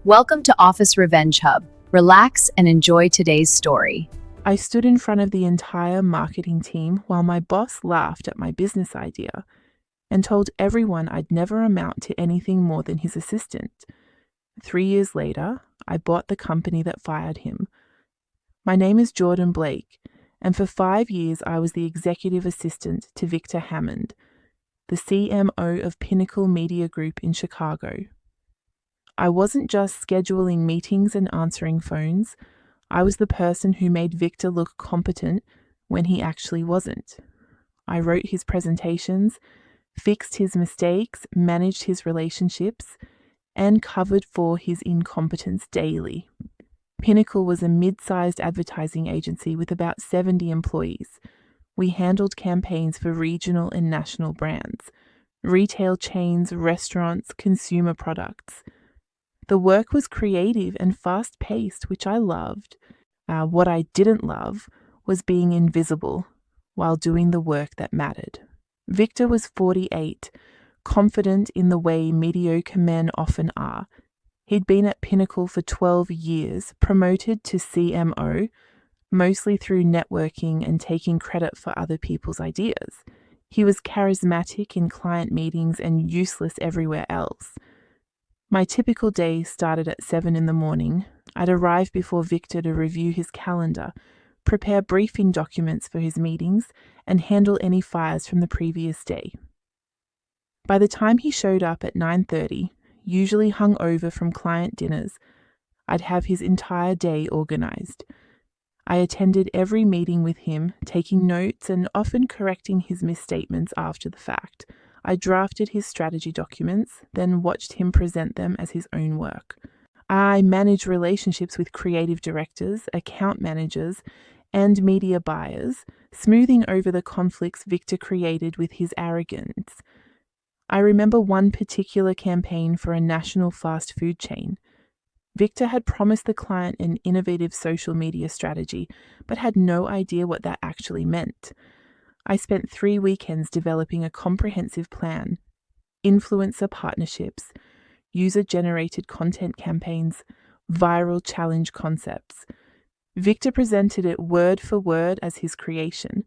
Welcome to Office Revenge Hub. Relax and enjoy today's story. I stood in front of the entire marketing team while my boss laughed at my business idea and told everyone I'd never amount to anything more than his assistant. 3 years later, I bought the company that fired him. My name is Jordan Blake, and for 5 years I was the executive assistant to Victor Hammond, the CMO of Pinnacle Media Group in Chicago. I wasn't just scheduling meetings and answering phones. I was the person who made Victor look competent when he actually wasn't. I wrote his presentations, fixed his mistakes, managed his relationships, and covered for his incompetence daily. Pinnacle was a mid-sized advertising agency with about 70 employees. We handled campaigns for regional and national brands, retail chains, restaurants, consumer products. The work was creative and fast-paced, which I loved. What I didn't love was being invisible while doing the work that mattered. Victor was 48, confident in the way mediocre men often are. He'd been at Pinnacle for 12 years, promoted to CMO, mostly through networking and taking credit for other people's ideas. He was charismatic in client meetings and useless everywhere else. My typical day started at 7 in the morning. I'd arrive before Victor to review his calendar, prepare briefing documents for his meetings, and handle any fires from the previous day. By the time he showed up at 9:30, usually hung over from client dinners, I'd have his entire day organized. I attended every meeting with him, taking notes and often correcting his misstatements after the fact. I drafted his strategy documents, then watched him present them as his own work. I managed relationships with creative directors, account managers, and media buyers, smoothing over the conflicts Victor created with his arrogance. I remember one particular campaign for a national fast food chain. Victor had promised the client an innovative social media strategy, but had no idea what that actually meant. I spent 3 weekends developing a comprehensive plan: influencer partnerships, user-generated content campaigns, viral challenge concepts. Victor presented it word for word as his creation.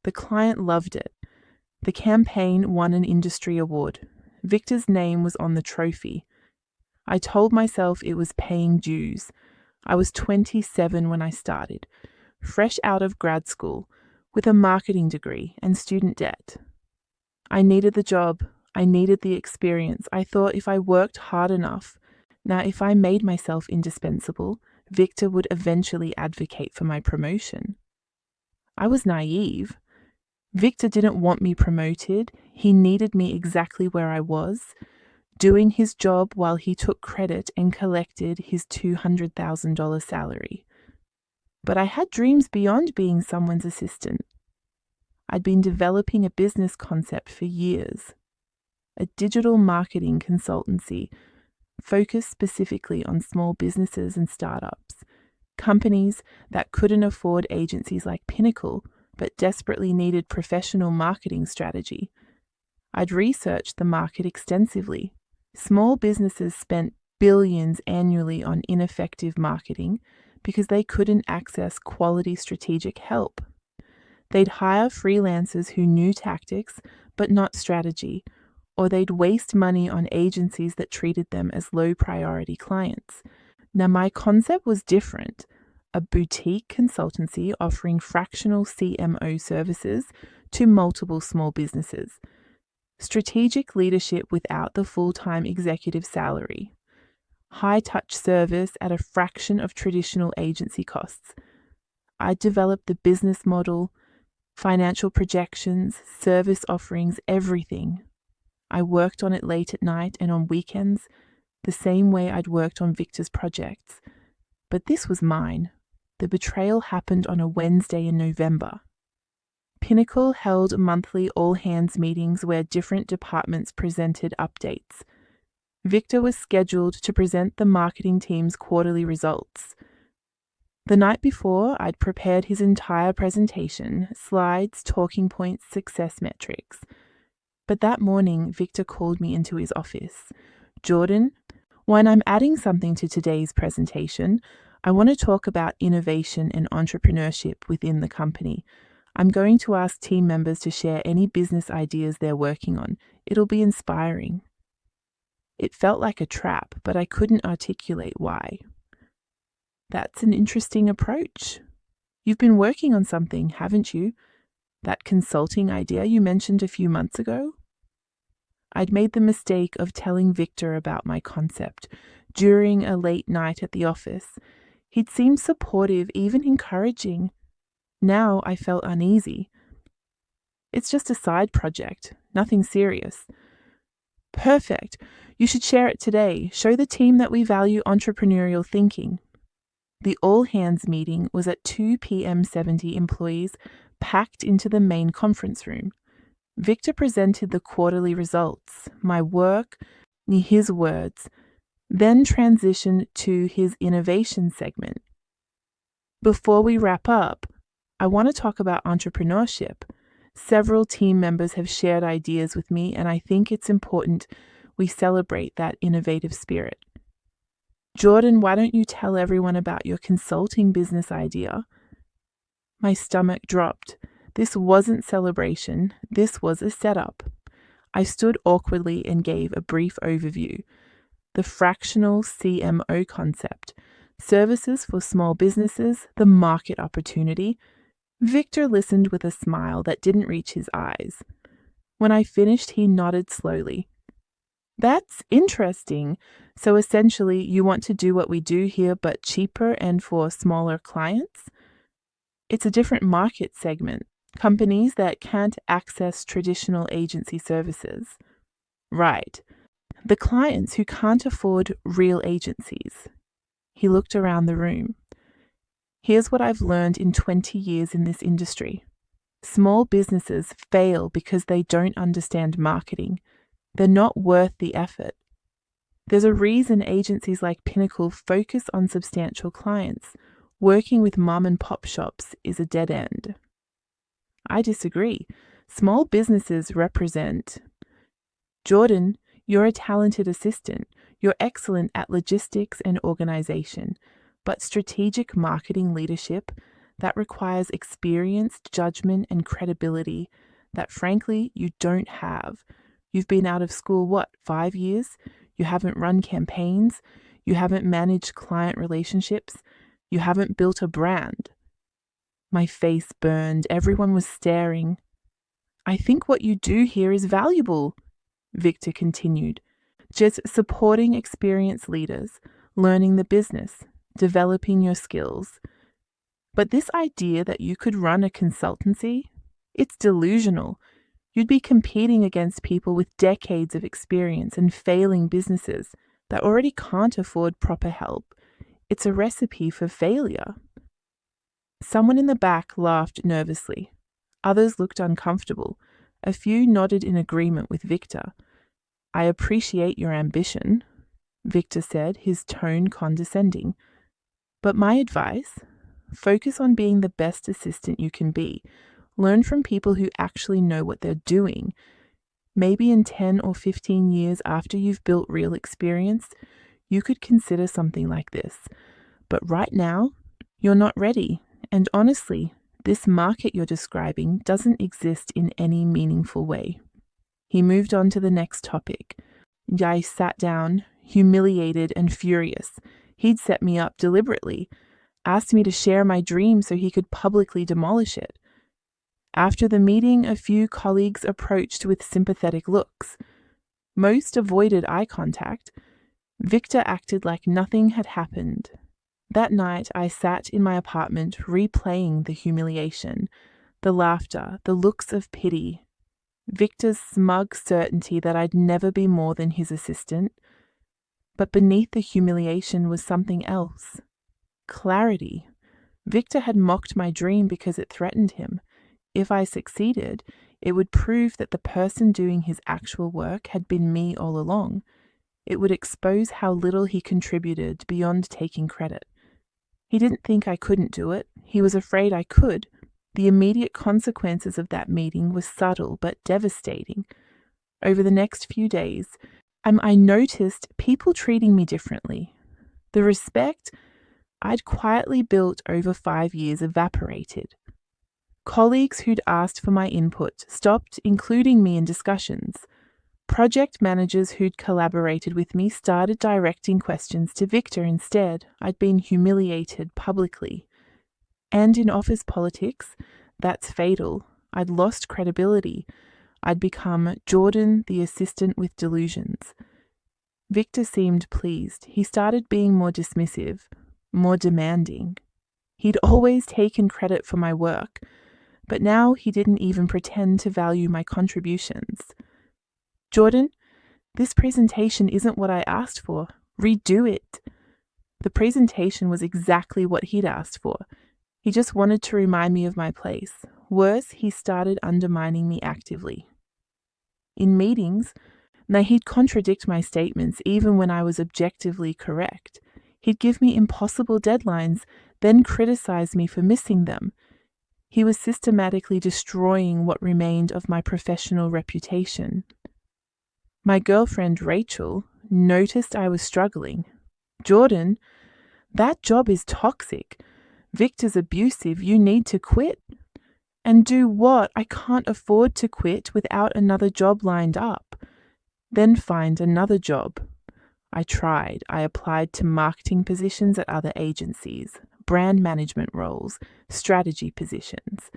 The client loved it. The campaign won an industry award. Victor's name was on the trophy. I told myself it was paying dues. I was 27 when I started, fresh out of grad school, with a marketing degree and student debt. I needed the job. I needed the experience. I thought if I worked hard enough, if I made myself indispensable, Victor would eventually advocate for my promotion. I was naive. Victor didn't want me promoted. He needed me exactly where I was, doing his job while he took credit and collected his $200,000 salary. But I had dreams beyond being someone's assistant. I'd been developing a business concept for years, a digital marketing consultancy focused specifically on small businesses and startups, companies that couldn't afford agencies like Pinnacle but desperately needed professional marketing strategy. I'd researched the market extensively. Small businesses spent billions annually on ineffective marketing because they couldn't access quality strategic help. They'd hire freelancers who knew tactics but not strategy, or they'd waste money on agencies that treated them as low-priority clients. Now, my concept was different: a boutique consultancy offering fractional CMO services to multiple small businesses, strategic leadership without the full-time executive salary, high-touch service at a fraction of traditional agency costs. I developed the business model, financial projections, service offerings, everything. I worked on it late at night and on weekends, the same way I'd worked on Victor's projects. But this was mine. The betrayal happened on a Wednesday in November. Pinnacle held monthly all-hands meetings where different departments presented updates. Victor was scheduled to present the marketing team's quarterly results. The night before, I'd prepared his entire presentation, slides, talking points, success metrics. But that morning, Victor called me into his office. "Jordan, When I'm adding something to today's presentation, I want to talk about innovation and entrepreneurship within the company. I'm going to ask team members to share any business ideas they're working on. It'll be inspiring. It felt like a trap, but I couldn't articulate why. That's an interesting approach. You've been working on something, haven't you? That consulting idea you mentioned a few months ago? I'd made the mistake of telling Victor about my concept during a late night at the office. He'd seemed supportive, even encouraging. Now I felt uneasy. It's just a side project, nothing serious. Perfect. You should share it today. Show the team that we value entrepreneurial thinking. The all-hands meeting was at 2 p.m. 70 employees packed into the main conference room. Victor presented the quarterly results, my work, his words, then transitioned to his innovation segment. Before we wrap up, I want to talk about entrepreneurship. Several team members have shared ideas with me, and I think it's important we celebrate that innovative spirit. Jordan, why don't you tell everyone about your consulting business idea? My stomach dropped. This wasn't celebration, this was a setup. I stood awkwardly and gave a brief overview. The fractional CMO concept, services for small businesses, the market opportunity. Victor listened with a smile that didn't reach his eyes. When I finished, he nodded slowly. That's interesting. So essentially, you want to do what we do here, but cheaper and for smaller clients? It's a different market segment. Companies that can't access traditional agency services. Right. The clients who can't afford real agencies. He looked around the room. Here's what I've learned in 20 years in this industry. Small businesses fail because they don't understand marketing. They're not worth the effort. There's a reason agencies like Pinnacle focus on substantial clients. Working with mom and pop shops is a dead end. I disagree. Small businesses represent. Jordan, you're a talented assistant. You're excellent at logistics and organization. But strategic marketing leadership, that requires experience, judgment, and credibility that frankly you don't have. You've been out of school, 5 years? You haven't run campaigns. You haven't managed client relationships. You haven't built a brand. My face burned. Everyone was staring. I think what you do here is valuable, Victor continued. Just supporting experienced leaders, learning the business, developing your skills. But this idea that you could run a consultancy, it's delusional. You'd be competing against people with decades of experience and failing businesses that already can't afford proper help. It's a recipe for failure. Someone in the back laughed nervously. Others looked uncomfortable. A few nodded in agreement with Victor. I appreciate your ambition, Victor said, his tone condescending. But my advice? Focus on being the best assistant you can be. Learn from people who actually know what they're doing. Maybe in 10 or 15 years after you've built real experience, you could consider something like this. But right now, you're not ready. And honestly, this market you're describing doesn't exist in any meaningful way. He moved on to the next topic. I sat down, humiliated and furious. He'd set me up deliberately, asked me to share my dream so he could publicly demolish it. After the meeting, a few colleagues approached with sympathetic looks. Most avoided eye contact. Victor acted like nothing had happened. That night, I sat in my apartment replaying the humiliation, the laughter, the looks of pity, Victor's smug certainty that I'd never be more than his assistant. But beneath the humiliation was something else. Clarity. Victor had mocked my dream because it threatened him. If I succeeded, it would prove that the person doing his actual work had been me all along. It would expose how little he contributed beyond taking credit. He didn't think I couldn't do it. He was afraid I could. The immediate consequences of that meeting were subtle but devastating. Over the next few days, I noticed people treating me differently. The respect I'd quietly built over 5 years evaporated. Colleagues who'd asked for my input stopped including me in discussions. Project managers who'd collaborated with me started directing questions to Victor instead. I'd been humiliated publicly. And in office politics, that's fatal. I'd lost credibility. I'd become Jordan, the assistant with delusions. Victor seemed pleased. He started being more dismissive, more demanding. He'd always taken credit for my work, but now he didn't even pretend to value my contributions. Jordan, this presentation isn't what I asked for. Redo it. The presentation was exactly what he'd asked for. He just wanted to remind me of my place. Worse, he started undermining me actively. In meetings, he'd contradict my statements even when I was objectively correct. He'd give me impossible deadlines, then criticize me for missing them. He was systematically destroying what remained of my professional reputation. My girlfriend, Rachel, noticed I was struggling. Jordan, that job is toxic. Victor's abusive. You need to quit. And do what? I can't afford to quit without another job lined up. Then find another job. I tried. I applied to marketing positions at other agencies, brand management roles, strategy positions.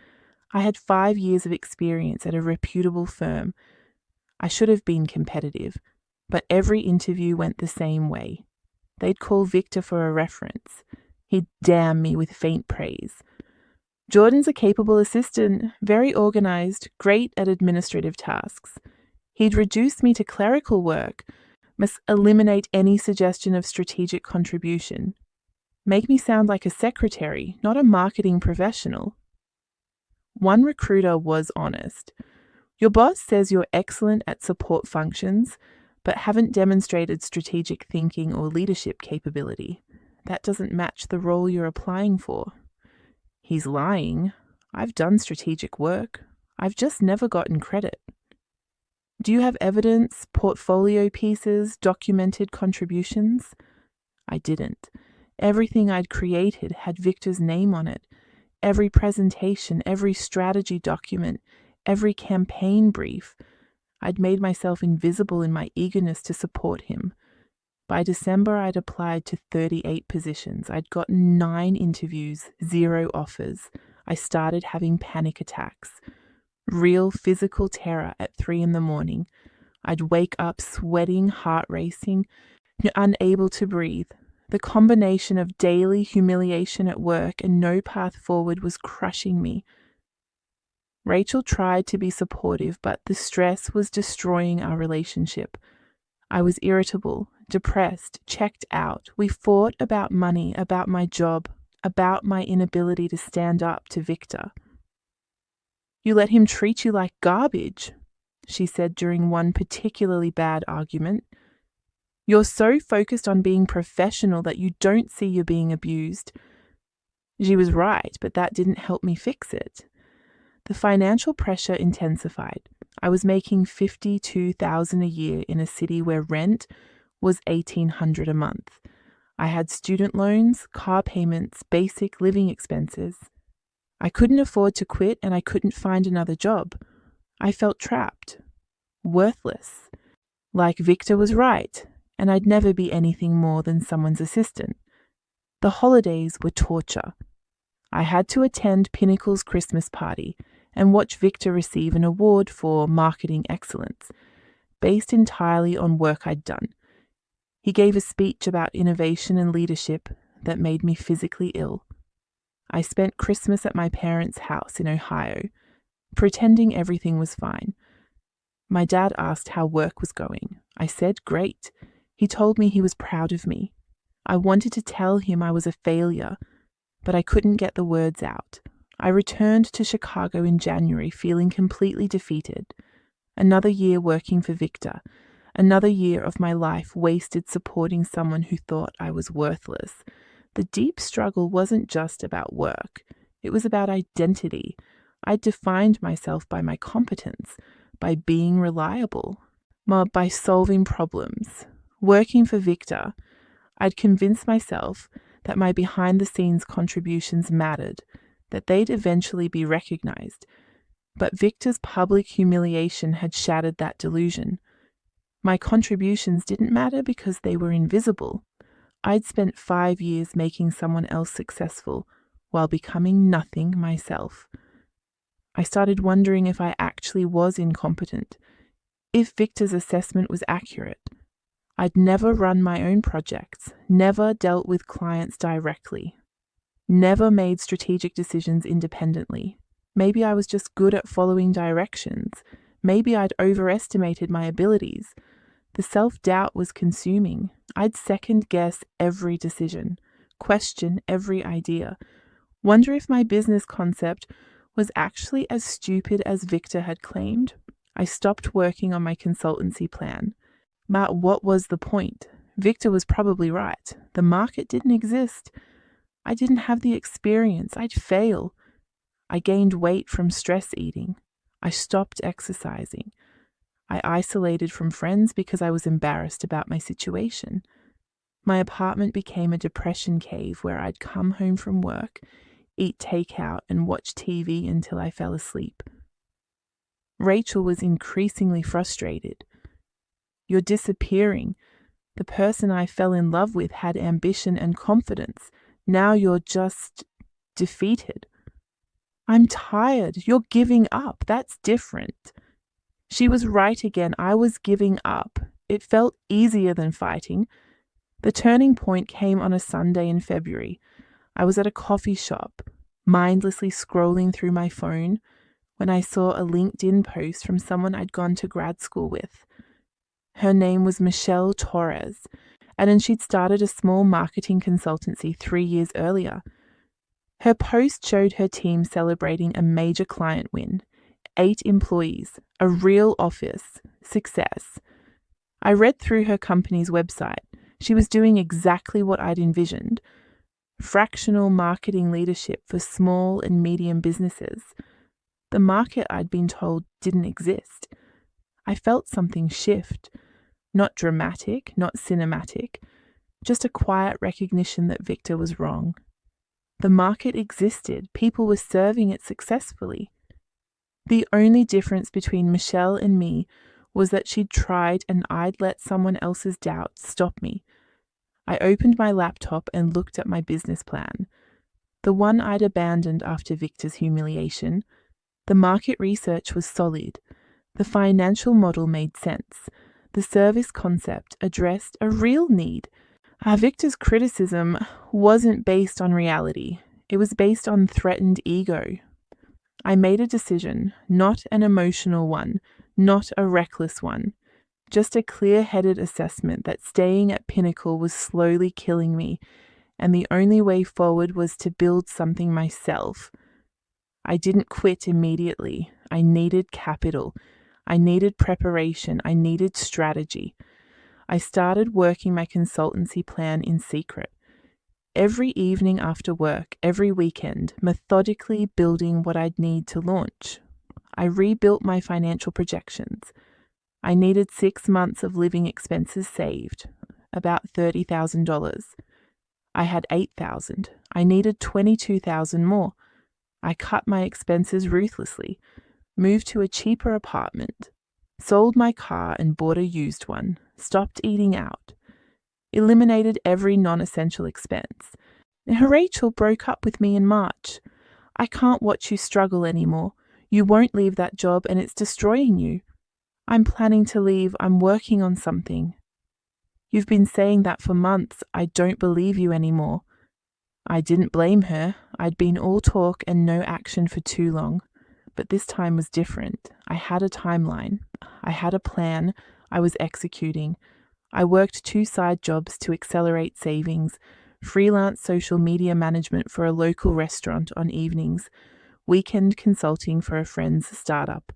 I had 5 years of experience at a reputable firm. I should have been competitive, but every interview went the same way. They'd call Victor for a reference. He'd damn me with faint praise. Jordan's a capable assistant, very organized, great at administrative tasks. He'd reduce me to clerical work, must eliminate any suggestion of strategic contribution. Make me sound like a secretary, not a marketing professional. One recruiter was honest. Your boss says you're excellent at support functions, but haven't demonstrated strategic thinking or leadership capability. That doesn't match the role you're applying for. He's lying. I've done strategic work. I've just never gotten credit. Do you have evidence, portfolio pieces, documented contributions? I didn't. Everything I'd created had Victor's name on it. Every presentation, every strategy document, every campaign brief. I'd made myself invisible in my eagerness to support him. By December, I'd applied to 38 positions. I'd gotten 9 interviews, 0 offers. I started having panic attacks. Real physical terror at 3 a.m. I'd wake up sweating, heart racing, unable to breathe. The combination of daily humiliation at work and no path forward was crushing me. Rachel tried to be supportive, but the stress was destroying our relationship. I was irritable, depressed, checked out. We fought about money, about my job, about my inability to stand up to Victor. You let him treat you like garbage, she said during one particularly bad argument. You're so focused on being professional that you don't see you're being abused. She was right, but that didn't help me fix it. The financial pressure intensified. I was making $52,000 a year in a city where rent was $1,800 a month. I had student loans, car payments, basic living expenses. I couldn't afford to quit and I couldn't find another job. I felt trapped, worthless, like Victor was right, and I'd never be anything more than someone's assistant. The holidays were torture. I had to attend Pinnacle's Christmas party and watch Victor receive an award for marketing excellence, based entirely on work I'd done. He gave a speech about innovation and leadership that made me physically ill. I spent Christmas at my parents' house in Ohio, pretending everything was fine. My dad asked how work was going. I said, great. He told me he was proud of me. I wanted to tell him I was a failure, but I couldn't get the words out. I returned to Chicago in January feeling completely defeated. Another year working for Victor. Another year of my life wasted supporting someone who thought I was worthless. The deep struggle wasn't just about work. It was about identity. I defined myself by my competence, by being reliable. by solving problems. Working for Victor, I'd convinced myself that my behind-the-scenes contributions mattered, that they'd eventually be recognized. But Victor's public humiliation had shattered that delusion. My contributions didn't matter because they were invisible. I'd spent 5 years making someone else successful while becoming nothing myself. I started wondering if I actually was incompetent, if Victor's assessment was accurate. I'd never run my own projects, never dealt with clients directly, never made strategic decisions independently. Maybe I was just good at following directions. Maybe I'd overestimated my abilities. The self-doubt was consuming. I'd second-guess every decision, question every idea, wonder if my business concept was actually as stupid as Victor had claimed. I stopped working on my consultancy plan. But what was the point? Victor was probably right. The market didn't exist. I didn't have the experience. I'd fail. I gained weight from stress eating. I stopped exercising. I isolated from friends because I was embarrassed about my situation. My apartment became a depression cave where I'd come home from work, eat takeout, and watch TV until I fell asleep. Rachel was increasingly frustrated. "You're disappearing. The person I fell in love with had ambition and confidence. Now you're just defeated." "I'm tired. You're giving up. That's different." She was right again. I was giving up. It felt easier than fighting. The turning point came on a Sunday in February. I was at a coffee shop, mindlessly scrolling through my phone, when I saw a LinkedIn post from someone I'd gone to grad school with. Her name was Michelle Torres, and she'd started a small marketing consultancy 3 years earlier. Her post showed her team celebrating a major client win, 8 employees, a real office, success. I read through her company's website. She was doing exactly what I'd envisioned. Fractional marketing leadership for small and medium businesses. The market, I'd been told, didn't exist. I felt something shift. Not dramatic, not cinematic, just a quiet recognition that Victor was wrong. The market existed. People were serving it successfully. The only difference between Michelle and me was that she'd tried and I'd let someone else's doubts stop me. I opened my laptop and looked at my business plan, the one I'd abandoned after Victor's humiliation. The market research was solid. The financial model made sense. The service concept addressed a real need. Victor's criticism wasn't based on reality. It was based on threatened ego. I made a decision, not an emotional one, not a reckless one. Just a clear-headed assessment that staying at Pinnacle was slowly killing me, and the only way forward was to build something myself. I didn't quit immediately. I needed capital. I needed preparation. I needed strategy. I started working my consultancy plan in secret. Every evening after work, every weekend, methodically building what I'd need to launch. I rebuilt my financial projections. I needed 6 months of living expenses saved, about $30,000. I had $8,000. I needed $22,000 more. I cut my expenses ruthlessly, moved to a cheaper apartment, sold my car and bought a used one, stopped eating out, eliminated every non-essential expense. Rachel broke up with me in March. "I can't watch you struggle anymore. You won't leave that job and it's destroying you." "I'm planning to leave. I'm working on something." "You've been saying that for months. I don't believe you anymore." I didn't blame her. I'd been all talk and no action for too long. But this time was different. I had a timeline. I had a plan. I was executing. I worked 2 side jobs to accelerate savings, freelance social media management for a local restaurant on evenings, weekend consulting for a friend's startup.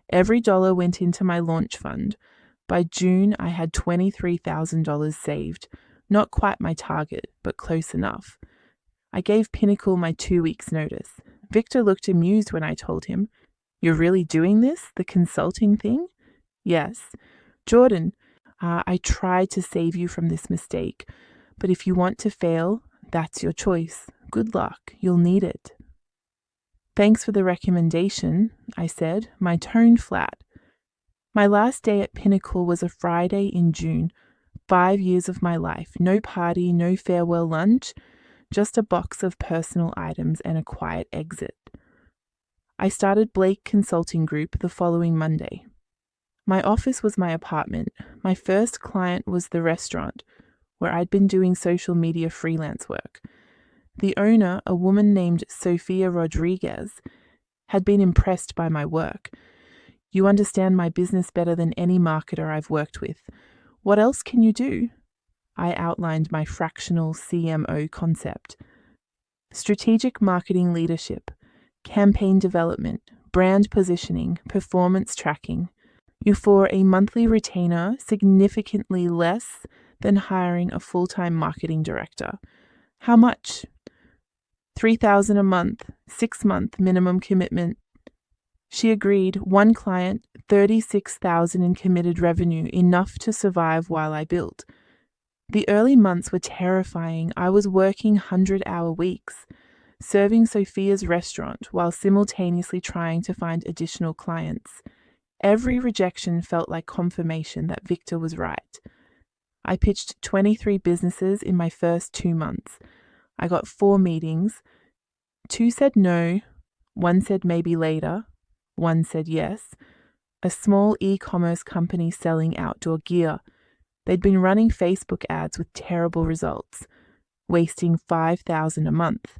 Every dollar went into my launch fund. By June, I had $23,000 saved. Not quite my target, but close enough. I gave Pinnacle my 2 weeks' notice. Victor looked amused when I told him, "You're really doing this, the consulting thing?" "Yes." Jordan, I tried to save you from this mistake, but if you want to fail, that's your choice. Good luck, you'll need it. Thanks for the recommendation, I said, my tone flat. My last day at Pinnacle was a Friday in June. 5 years of my life. No party, no farewell lunch, just a box of personal items and a quiet exit. I started Blake Consulting Group the following Monday. My office was my apartment. My first client was the restaurant, where I'd been doing social media freelance work. The owner, a woman named Sofia Rodriguez, had been impressed by my work. You understand my business better than any marketer I've worked with. What else can you do? I outlined my fractional CMO concept. Strategic marketing leadership, campaign development, brand positioning, performance tracking. You for a monthly retainer significantly less than hiring a full-time marketing director. How much? $3,000 a month, 6-month minimum commitment. She agreed. One client, $36,000 in committed revenue, enough to survive while I built. The early months were terrifying. I was working 100-hour weeks, serving Sophia's restaurant while simultaneously trying to find additional clients. Every rejection felt like confirmation that Victor was right. I pitched 23 businesses in my first 2 months. I got 4 meetings. 2 said no, 1 said maybe later, 1 said yes. A small e-commerce company selling outdoor gear. They'd been running Facebook ads with terrible results, wasting $5,000 a month.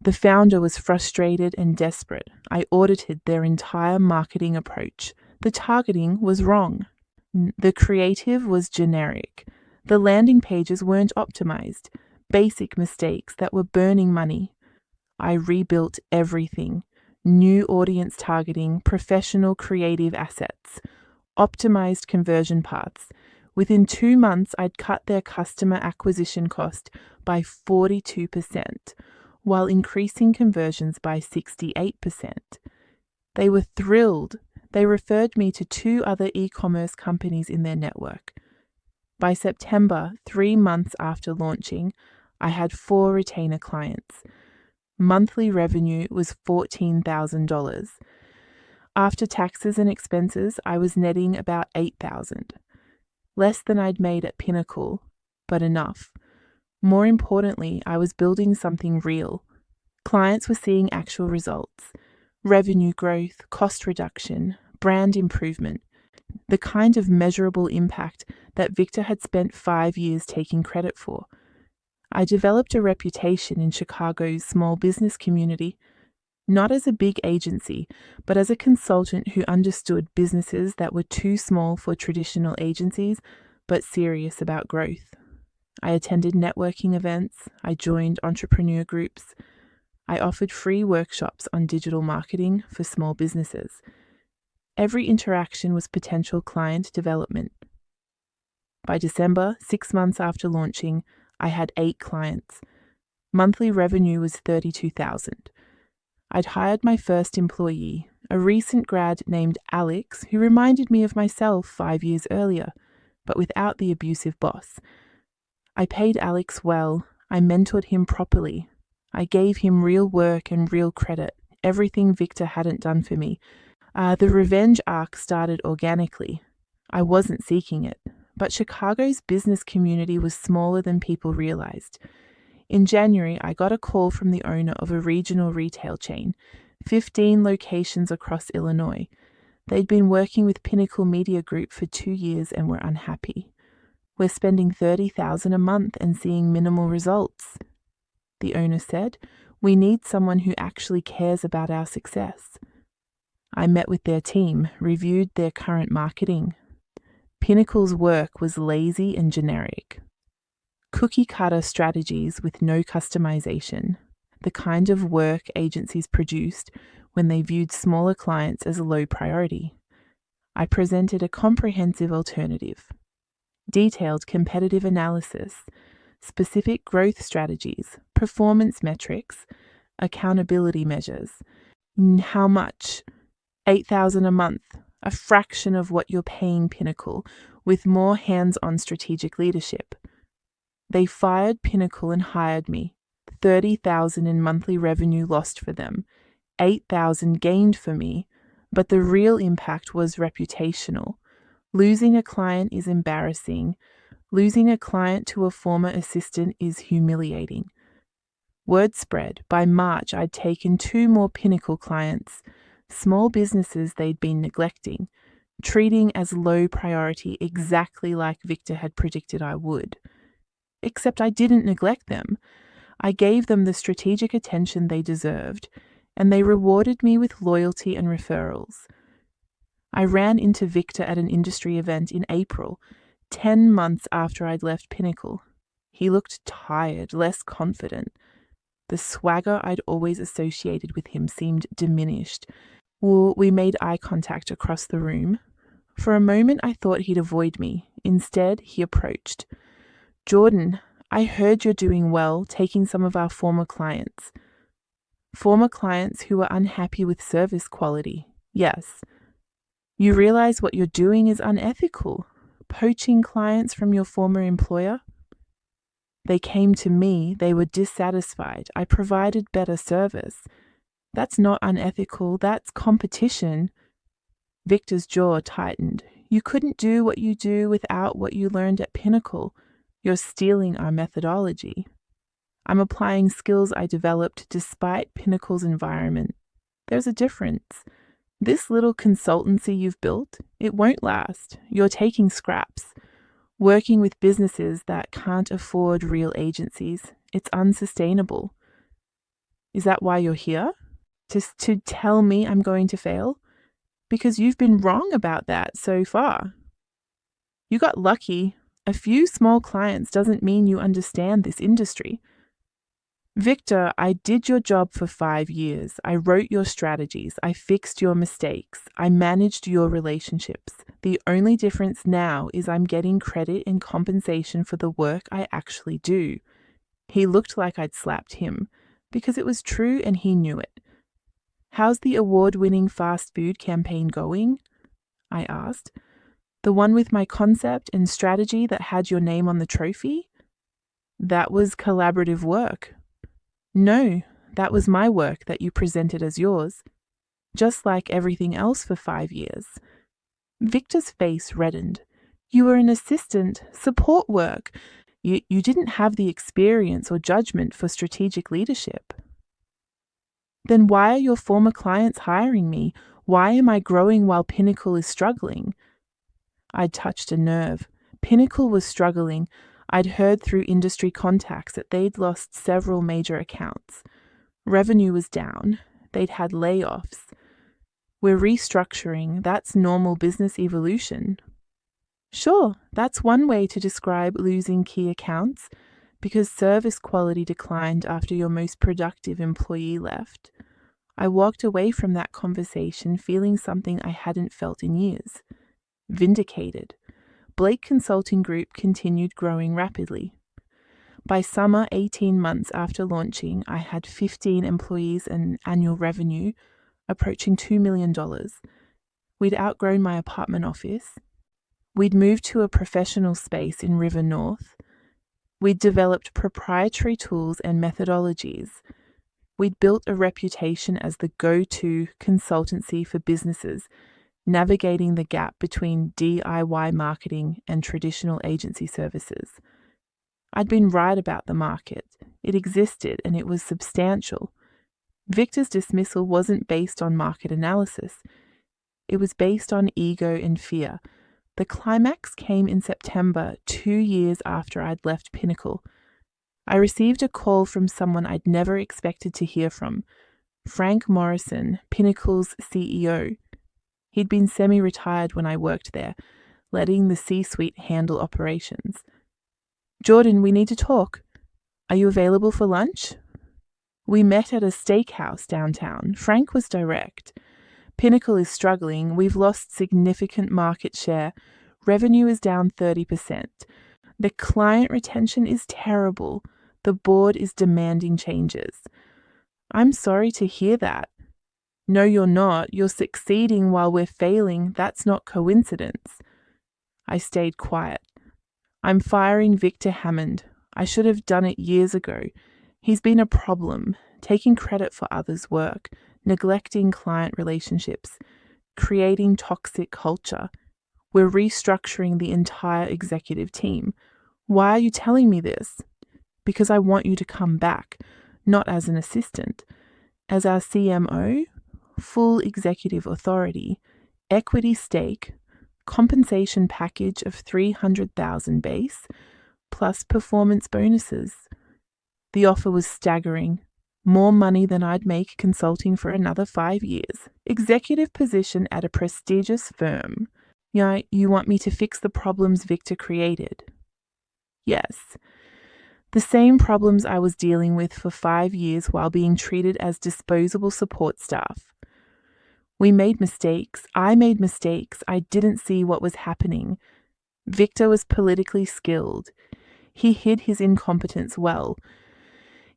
The founder was frustrated and desperate. I audited their entire marketing approach. The targeting was wrong. The creative was generic. The landing pages weren't optimized. Basic mistakes that were burning money. I rebuilt everything. New audience targeting, professional creative assets, optimized conversion paths. Within 2 months, I'd cut their customer acquisition cost by 42%, while increasing conversions by 68%. They were thrilled. They referred me to 2 other e-commerce companies in their network. By September, 3 months after launching, I had 4 retainer clients. Monthly revenue was $14,000. After taxes and expenses, I was netting about $8,000. Less than I'd made at Pinnacle, but enough. More importantly, I was building something real. Clients were seeing actual results. Revenue growth, cost reduction, brand improvement. The kind of measurable impact that Victor had spent 5 years taking credit for. I developed a reputation in Chicago's small business community, not as a big agency, but as a consultant who understood businesses that were too small for traditional agencies, but serious about growth. I attended networking events, I joined entrepreneur groups, I offered free workshops on digital marketing for small businesses. Every interaction was potential client development. By December, 6 months after launching, I had 8 clients. Monthly revenue was $32,000. I'd hired my first employee, a recent grad named Alex, who reminded me of myself 5 years earlier, but without the abusive boss. I paid Alex well. I mentored him properly. I gave him real work and real credit, everything Victor hadn't done for me. The revenge arc started organically. I wasn't seeking it, but Chicago's business community was smaller than people realized. In January, I got a call from the owner of a regional retail chain, 15 locations across Illinois. They'd been working with Pinnacle Media Group for 2 years and were unhappy. We're spending $30,000 a month and seeing minimal results. The owner said, we need someone who actually cares about our success. I met with their team, reviewed their current marketing. Pinnacle's work was lazy and generic. Cookie-cutter strategies with no customization, the kind of work agencies produced when they viewed smaller clients as a low priority. I presented a comprehensive alternative. Detailed competitive analysis, specific growth strategies, performance metrics, accountability measures. How much? $8,000 a month, a fraction of what you're paying Pinnacle. with more hands-on strategic leadership. They fired Pinnacle and hired me. $30,000 in monthly revenue lost for them, $8,000 gained for me, but the real impact was reputational. Losing a client is embarrassing. Losing a client to a former assistant is humiliating. Word spread. By March, I'd taken 2 more Pinnacle clients, small businesses they'd been neglecting, treating as low priority exactly like Victor had predicted I would. Except I didn't neglect them. I gave them the strategic attention they deserved, and they rewarded me with loyalty and referrals. I ran into Victor at an industry event in April, 10 months after I'd left Pinnacle. He looked tired, less confident. The swagger I'd always associated with him seemed diminished. We made eye contact across the room. For a moment, I thought he'd avoid me. Instead, he approached. "Jordan, I heard you're doing well, taking some of our former clients." Former clients who were unhappy with service quality. Yes. "You realize what you're doing is unethical? Poaching clients from your former employer?" "They came to me. They were dissatisfied. I provided better service. That's not unethical. That's competition." Victor's jaw tightened. "You couldn't do what you do without what you learned at Pinnacle. You're stealing our methodology." "I'm applying skills I developed despite Pinnacle's environment. There's a difference. This little consultancy you've built, it won't last. You're taking scraps. Working with businesses that can't afford real agencies, it's unsustainable." "Is that why you're here? Just to tell me I'm going to fail? Because you've been wrong about that so far. You got lucky. A few small clients doesn't mean you understand this industry." "Victor, I did your job for 5 years. I wrote your strategies. I fixed your mistakes. I managed your relationships. The only difference now is I'm getting credit and compensation for the work I actually do." He looked like I'd slapped him, because it was true and he knew it. "How's the award-winning fast food campaign going?" I asked. "The one with my concept and strategy that had your name on the trophy?" "That was collaborative work." "No, that was my work that you presented as yours. Just like everything else for 5 years. Victor's face reddened. "You were an assistant, support work. You didn't have the experience or judgment for strategic leadership." "Then why are your former clients hiring me? Why am I growing while Pinnacle is struggling?" I'd touched a nerve. Pinnacle was struggling. I'd heard through industry contacts that they'd lost several major accounts. Revenue was down. They'd had layoffs. "We're restructuring. That's normal business evolution." "Sure, that's one way to describe losing key accounts, because service quality declined after your most productive employee left." I walked away from that conversation feeling something I hadn't felt in years. Vindicated. Blake Consulting Group continued growing rapidly. By summer, 18 months after launching, I had 15 employees and annual revenue approaching $2 million. We'd outgrown my apartment office. We'd moved to a professional space in River North. We'd developed proprietary tools and methodologies. We'd built a reputation as the go-to consultancy for businesses, navigating the gap between DIY marketing and traditional agency services. I'd been right about the market. It existed and it was substantial. Victor's dismissal wasn't based on market analysis. It was based on ego and fear. The climax came in September, 2 years after I'd left Pinnacle. I received a call from someone I'd never expected to hear from, Frank Morrison, Pinnacle's CEO. He'd been semi-retired when I worked there, letting the C-suite handle operations. "Jordan, we need to talk. Are you available for lunch?" We met at a steakhouse downtown. Frank was direct. "Pinnacle is struggling. We've lost significant market share. Revenue is down 30%. The client retention is terrible. The board is demanding changes." "I'm sorry to hear that." "No, you're not. You're succeeding while we're failing. That's not coincidence." I stayed quiet. I'm firing Victor Hammond. I should have done it years ago. He's been a problem, taking credit for others' work, neglecting client relationships, creating toxic culture. We're restructuring the entire executive team. Why are you telling me this? Because I want you to come back, not as an assistant, as our CMO, full executive authority, equity stake, compensation package of $300,000 base, plus performance bonuses. The offer was staggering. More money than I'd make consulting for another 5 years. Executive position at a prestigious firm. Yeah, you want me to fix the problems Victor created? Yes. The same problems I was dealing with for 5 years while being treated as disposable support staff. We made mistakes. I made mistakes. I didn't see what was happening. Victor was politically skilled. He hid his incompetence well.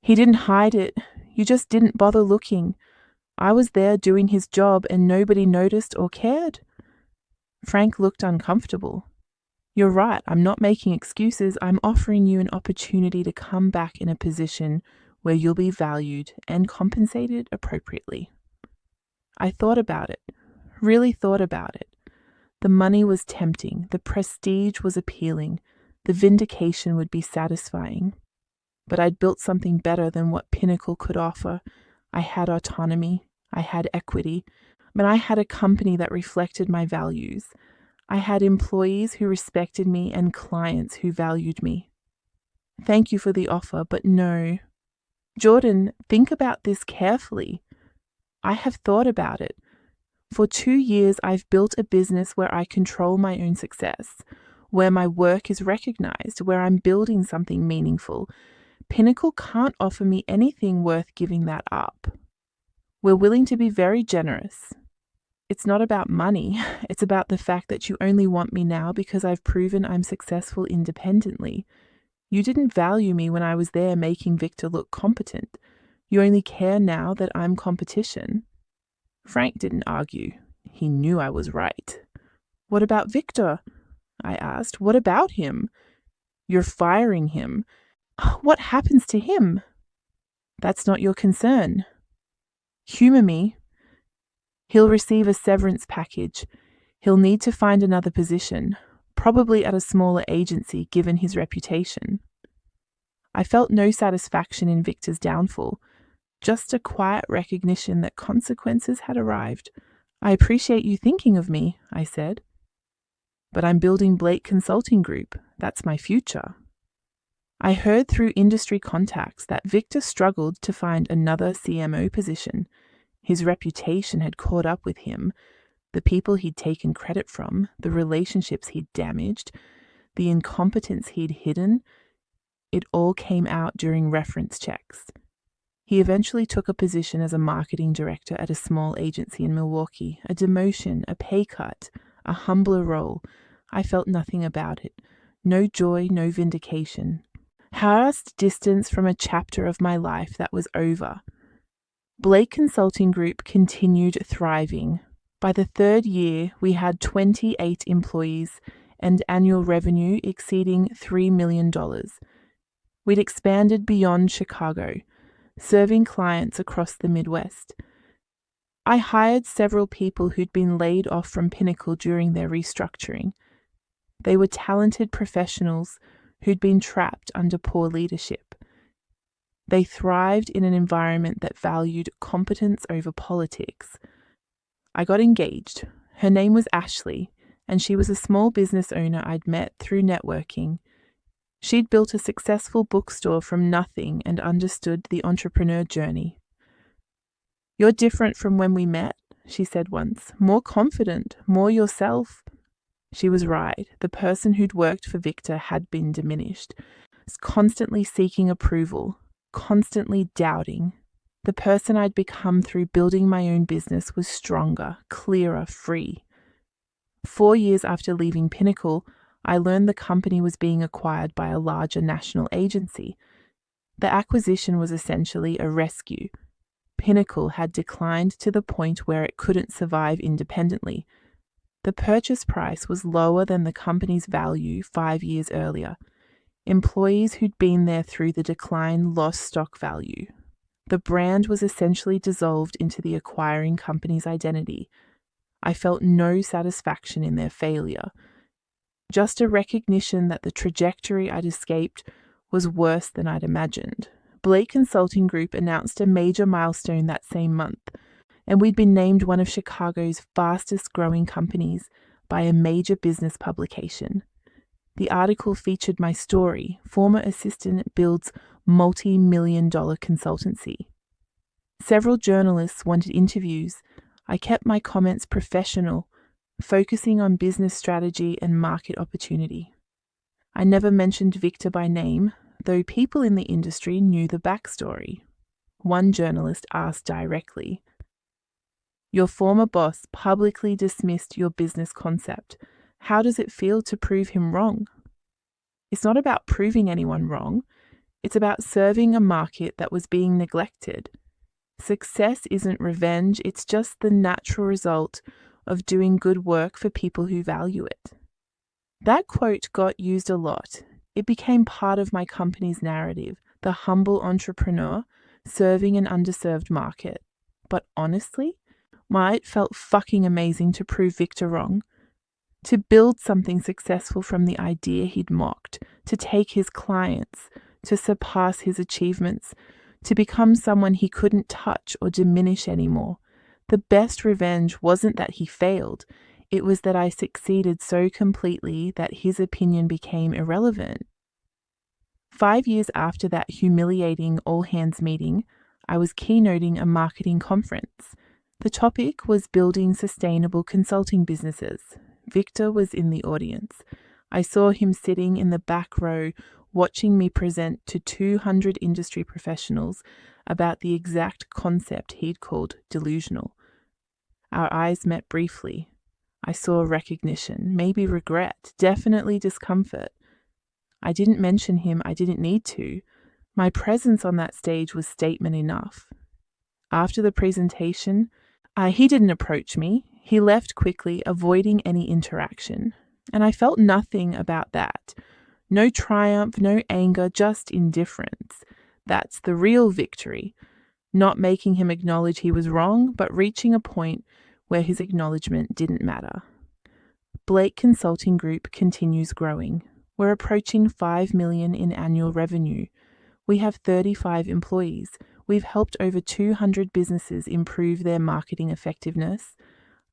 He didn't hide it. You just didn't bother looking. I was there doing his job and nobody noticed or cared. Frank looked uncomfortable. You're right, I'm not making excuses. I'm offering you an opportunity to come back in a position where you'll be valued and compensated appropriately. I thought about it, really thought about it. The money was tempting, the prestige was appealing, the vindication would be satisfying. But I'd built something better than what Pinnacle could offer. I had autonomy, I had equity, but I had a company that reflected my values. I had employees who respected me and clients who valued me. Thank you for the offer, but no. Jordan, think about this carefully. I have thought about it. For 2 years, I've built a business where I control my own success, where my work is recognized, where I'm building something meaningful. Pinnacle can't offer me anything worth giving that up. We're willing to be very generous. It's not about money. It's about the fact that you only want me now because I've proven I'm successful independently. You didn't value me when I was there making Victor look competent. You only care now that I'm competition. Frank didn't argue. He knew I was right. What about Victor? I asked. What about him? You're firing him. What happens to him? That's not your concern. Humor me. He'll receive a severance package. He'll need to find another position, probably at a smaller agency given his reputation. I felt no satisfaction in Victor's downfall, just a quiet recognition that consequences had arrived. I appreciate you thinking of me, I said. But I'm building Blake Consulting Group. That's my future. I heard through industry contacts that Victor struggled to find another CMO position. His reputation had caught up with him, the people he'd taken credit from, the relationships he'd damaged, the incompetence he'd hidden. It all came out during reference checks. He eventually took a position as a marketing director at a small agency in Milwaukee, a demotion, a pay cut, a humbler role. I felt nothing about it. No joy, no vindication. Harassed distance from a chapter of my life that was over. Blake Consulting Group continued thriving. By the 3rd year, we had 28 employees and annual revenue exceeding $3 million. We'd expanded beyond Chicago, serving clients across the Midwest. I hired several people who'd been laid off from Pinnacle during their restructuring. They were talented professionals who'd been trapped under poor leadership. They thrived in an environment that valued competence over politics. I got engaged. Her name was Ashley, and she was a small business owner I'd met through networking. She'd built a successful bookstore from nothing and understood the entrepreneur journey. You're different from when we met, she said once. More confident, more yourself. She was right. The person who'd worked for Victor had been diminished, constantly seeking approval, constantly doubting. The person I'd become through building my own business was stronger, clearer, free. 4 years after leaving Pinnacle, I learned the company was being acquired by a larger national agency. The acquisition was essentially a rescue. Pinnacle had declined to the point where it couldn't survive independently. The purchase price was lower than the company's value 5 years earlier. Employees who'd been there through the decline lost stock value. The brand was essentially dissolved into the acquiring company's identity. I felt no satisfaction in their failure, just a recognition that the trajectory I'd escaped was worse than I'd imagined. Blake Consulting Group announced a major milestone that same month, and we'd been named one of Chicago's fastest growing companies by a major business publication. The article featured my story. Former assistant builds multi-million-dollar consultancy. Several journalists wanted interviews. I kept my comments professional, focusing on business strategy and market opportunity. I never mentioned Victor by name, though people in the industry knew the backstory. One journalist asked directly, "Your former boss publicly dismissed your business concept. How does it feel to prove him wrong?" It's not about proving anyone wrong. It's about serving a market that was being neglected. Success isn't revenge, it's just the natural result of doing good work for people who value it. That quote got used a lot. It became part of my company's narrative, the humble entrepreneur serving an underserved market. But honestly, it felt fucking amazing to prove Victor wrong. To build something successful from the idea he'd mocked, to take his clients, to surpass his achievements, to become someone he couldn't touch or diminish anymore. The best revenge wasn't that he failed, it was that I succeeded so completely that his opinion became irrelevant. 5 years after that humiliating all-hands meeting, I was keynoting a marketing conference. The topic was building sustainable consulting businesses. Victor was in the audience. I saw him sitting in the back row, watching me present to 200 industry professionals about the exact concept he'd called delusional. Our eyes met briefly. I saw recognition, maybe regret, definitely discomfort. I didn't mention him, I didn't need to. My presence on that stage was statement enough. After the presentation, he didn't approach me. He left quickly, avoiding any interaction. And I felt nothing about that. No triumph, no anger, just indifference. That's the real victory. Not making him acknowledge he was wrong, but reaching a point where his acknowledgement didn't matter. Blake Consulting Group continues growing. We're approaching $5 million in annual revenue. We have 35 employees. We've helped over 200 businesses improve their marketing effectiveness.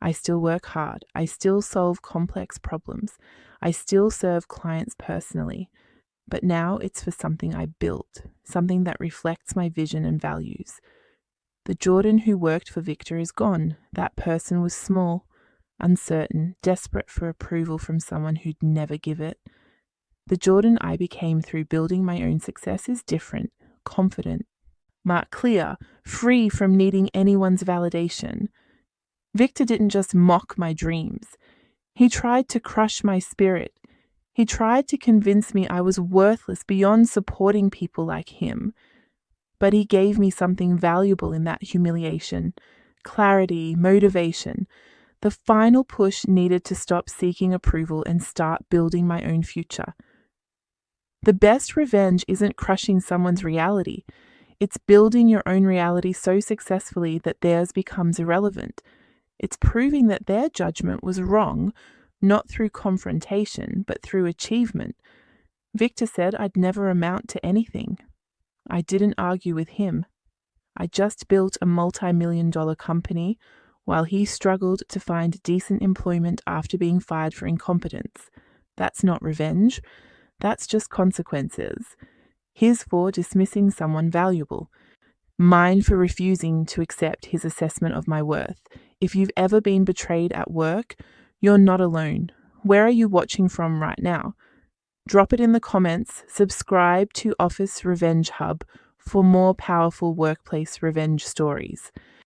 I still work hard. I still solve complex problems. I still serve clients personally. But now it's for something I built, something that reflects my vision and values. The Jordan who worked for Victor is gone. That person was small, uncertain, desperate for approval from someone who'd never give it. The Jordan I became through building my own success is different, confident, clear, free from needing anyone's validation. Victor didn't just mock my dreams. He tried to crush my spirit. He tried to convince me I was worthless beyond supporting people like him. But he gave me something valuable in that humiliation, clarity, motivation, the final push needed to stop seeking approval and start building my own future. The best revenge isn't crushing someone's reality. It's building your own reality so successfully that theirs becomes irrelevant. It's proving that their judgment was wrong, not through confrontation, but through achievement. Victor said I'd never amount to anything. I didn't argue with him. I just built a multi-million-dollar company while he struggled to find decent employment after being fired for incompetence. That's not revenge. That's just consequences. His for dismissing someone valuable. Mine for refusing to accept his assessment of my worth. If you've ever been betrayed at work, you're not alone. Where are you watching from right now? Drop it in the comments. Subscribe to Office Revenge Hub for more powerful workplace revenge stories.